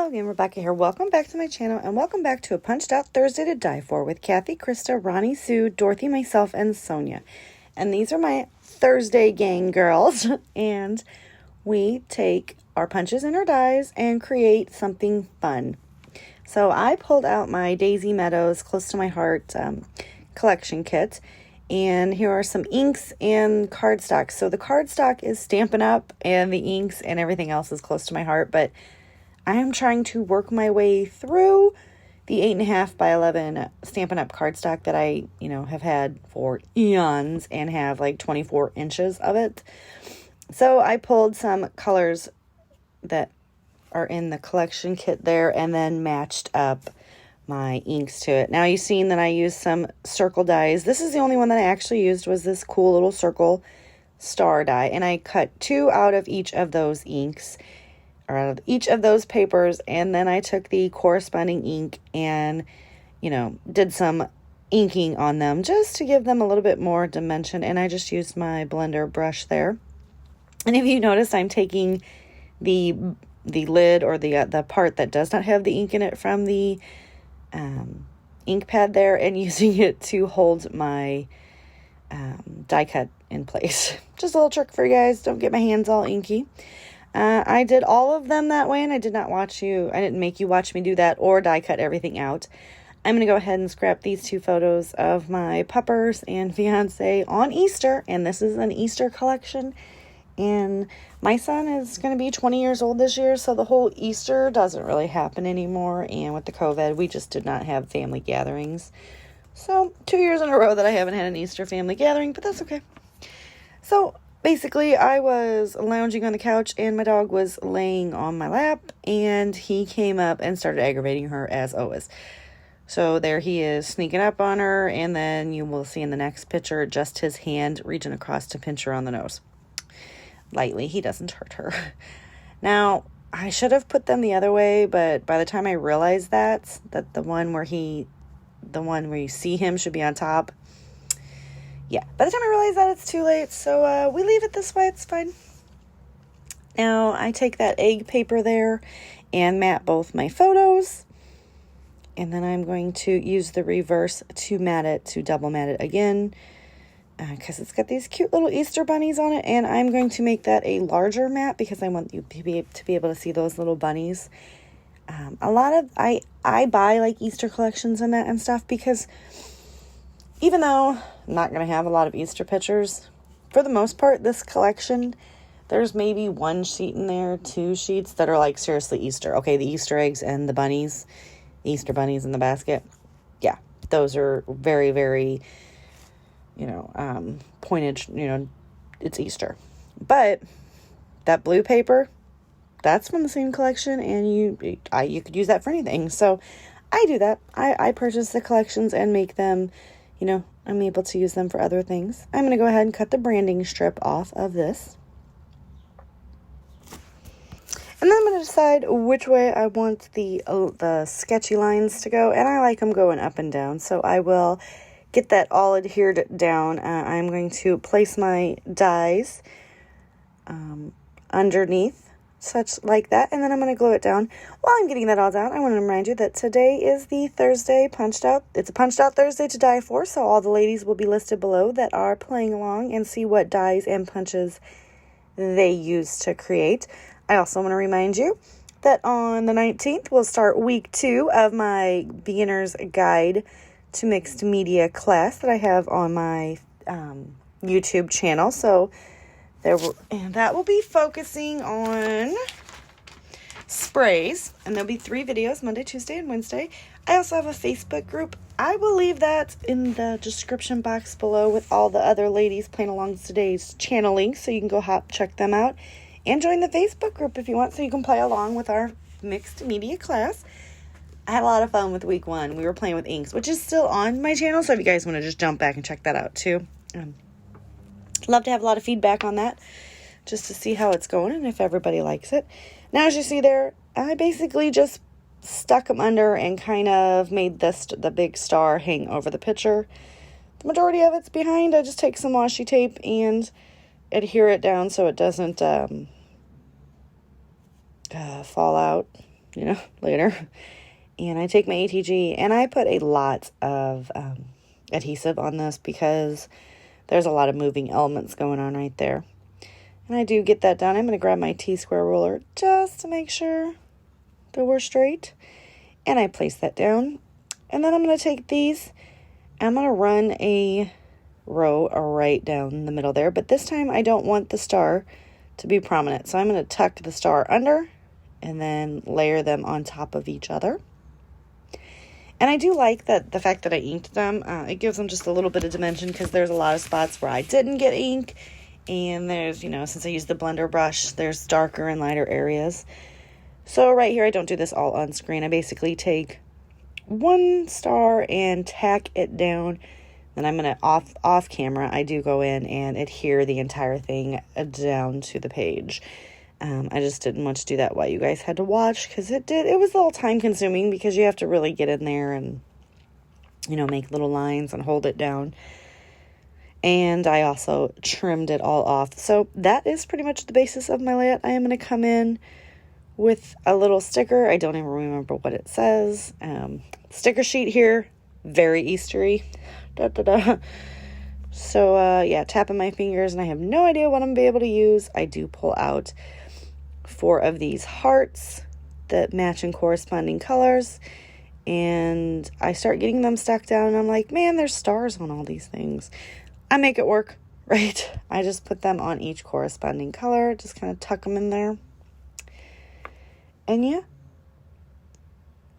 Hello again, Rebecca here. Welcome back to my channel and welcome back to a Punched Out Thursday to Die For with Kathy, Krista, Ronnie, Sue, Dorothy, myself, and Sonia. And these are my Thursday gang girls. And we take our punches and our dies and create something fun. So I pulled out my Daisy Meadows Close to My Heart collection kit. And here are some inks and cardstock. So the cardstock is Stampin' Up! And the inks and everything else is Close to My Heart. But I am trying to work my way through the 8.5 by 11 Stampin' Up! Cardstock that I, have had for eons and have like 24 inches of it. So I pulled some colors that are in the collection kit there and then matched up my inks to it. Now you've seen that I used some circle dies. This is the only one that I actually used was this cool little circle star die. And I cut 2 out of each of those inks, or out of each of those papers, and then I took the corresponding ink and, did some inking on them just to give them a little bit more dimension, and I just used my blender brush there. And if you notice, I'm taking the lid or the part that does not have the ink in it from the ink pad there and using it to hold my die cut in place. Just a little trick for you guys. Don't get my hands all inky. I did all of them that way, and I didn't make you watch me do that or die cut everything out. I'm going to go ahead and scrap these 2 photos of my puppers and fiance on Easter, and this is an Easter collection, and my son is going to be 20 years old this year, so the whole Easter doesn't really happen anymore, and with the COVID, we just did not have family gatherings. So 2 years in a row that I haven't had an Easter family gathering, but that's okay. So basically, I was lounging on the couch and my dog was laying on my lap and he came up and started aggravating her as always. So there he is sneaking up on her, and then you will see in the next picture just his hand reaching across to pinch her on the nose. Lightly, he doesn't hurt her. Now, I should have put them the other way, but by the time I realized that the one where you see him should be on top, yeah, by the time I realize that, it's too late, so we leave it this way, it's fine. Now, I take that egg paper there and mat both my photos, and then I'm going to use the reverse to double mat it again, because it's got these cute little Easter bunnies on it, and I'm going to make that a larger mat because I want you to be able to see those little bunnies. I buy like Easter collections and that and stuff because even though I'm not going to have a lot of Easter pictures, for the most part, this collection, there's maybe 1 sheet in there, 2 sheets that are like seriously Easter. Okay, the Easter eggs and the bunnies, Easter bunnies in the basket. Yeah, those are very, very, pointed, it's Easter. But that blue paper, that's from the same collection, and you could use that for anything. So I do that. I purchase the collections and make them, I'm able to use them for other things. I'm going to go ahead and cut the branding strip off of this. And then I'm going to decide which way I want the sketchy lines to go. And I like them going up and down. So I will get that all adhered down. I'm going to place my dies underneath, such like that, and then I'm going to glue it down. While I'm getting that all down, I want to remind you that today is the Thursday Punched Out. It's a Punched Out Thursday to Die For, so all the ladies will be listed below that are playing along and see what dies and punches they use to create. I also want to remind you that on the 19th, we'll start week 2 of my Beginner's Guide to Mixed Media class that I have on my YouTube channel. So that will be focusing on sprays, and there'll be 3 videos, Monday, Tuesday, and Wednesday. I also have a Facebook group. I will leave that in the description box below with all the other ladies playing along today's channel links, so you can go check them out and join the Facebook group if you want, so you can play along with our mixed media class. I had a lot of fun with week 1. We were playing with inks, which is still on my channel, so if you guys want to just jump back and check that out too. Love to have a lot of feedback on that, just to see how it's going and if everybody likes it. Now, as you see there, I basically just stuck them under and kind of made the big star hang over the picture. The majority of it's behind. I just take some washi tape and adhere it down so it doesn't fall out. later. And I take my ATG and I put a lot of adhesive on this because there's a lot of moving elements going on right there. And I do get that done. I'm going to grab my T-square ruler just to make sure that we're straight. And I place that down. And then I'm going to take these. I'm going to run a row right down the middle there. But this time I don't want the star to be prominent. So I'm going to tuck the star under and then layer them on top of each other. And I do like that the fact that I inked them. It gives them just a little bit of dimension because there's a lot of spots where I didn't get ink. And there's, since I used the blender brush, there's darker and lighter areas. So right here, I don't do this all on screen. I basically take one star and tack it down. Then I'm going to, off camera, I do go in and adhere the entire thing down to the page. I just didn't want to do that while you guys had to watch because it was a little time consuming because you have to really get in there and, make little lines and hold it down. And I also trimmed it all off. So that is pretty much the basis of my layout. I am going to come in with a little sticker. I don't even remember what it says. Sticker sheet here, very Eastery. Da, da, da. So, yeah, tapping my fingers, and I have no idea what I'm going to be able to use. I do pull out 4 of these hearts that match in corresponding colors, and I start getting them stuck down, and I'm like, man, there's stars on all these things. I make it work, right? I just put them on each corresponding color, just kind of tuck them in there. And yeah,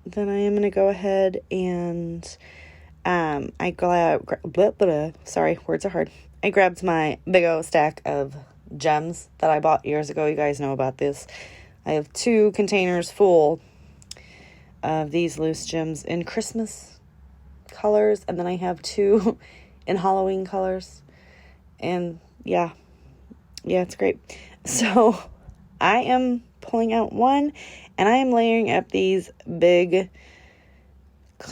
then I am going to go ahead and sorry, words are hard. I grabbed my big old stack of gems that I bought years ago. You guys know about this. I have 2 containers full of these loose gems in Christmas colors, and then I have 2 in Halloween colors. And yeah, it's great. So I am pulling out one, and I am layering up these big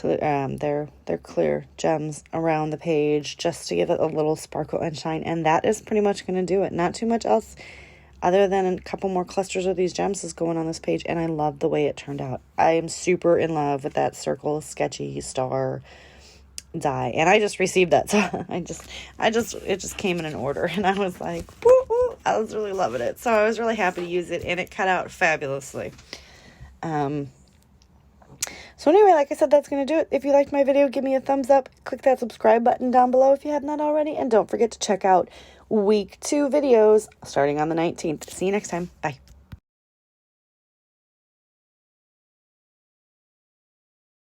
they're clear gems around the page just to give it a little sparkle and shine, and that is pretty much going to do it. Not too much else other than a couple more clusters of these gems is going on this page, and I love the way it turned out. I am super in love with that circle sketchy star die, and I just received that, so it just came in an order, and I was like, woo, I was really loving it. So I was really happy to use it, and it cut out fabulously. So anyway, like I said, that's going to do it. If you liked my video, give me a thumbs up. Click that subscribe button down below if you have not already. And don't forget to check out week 2 videos starting on the 19th. See you next time. Bye.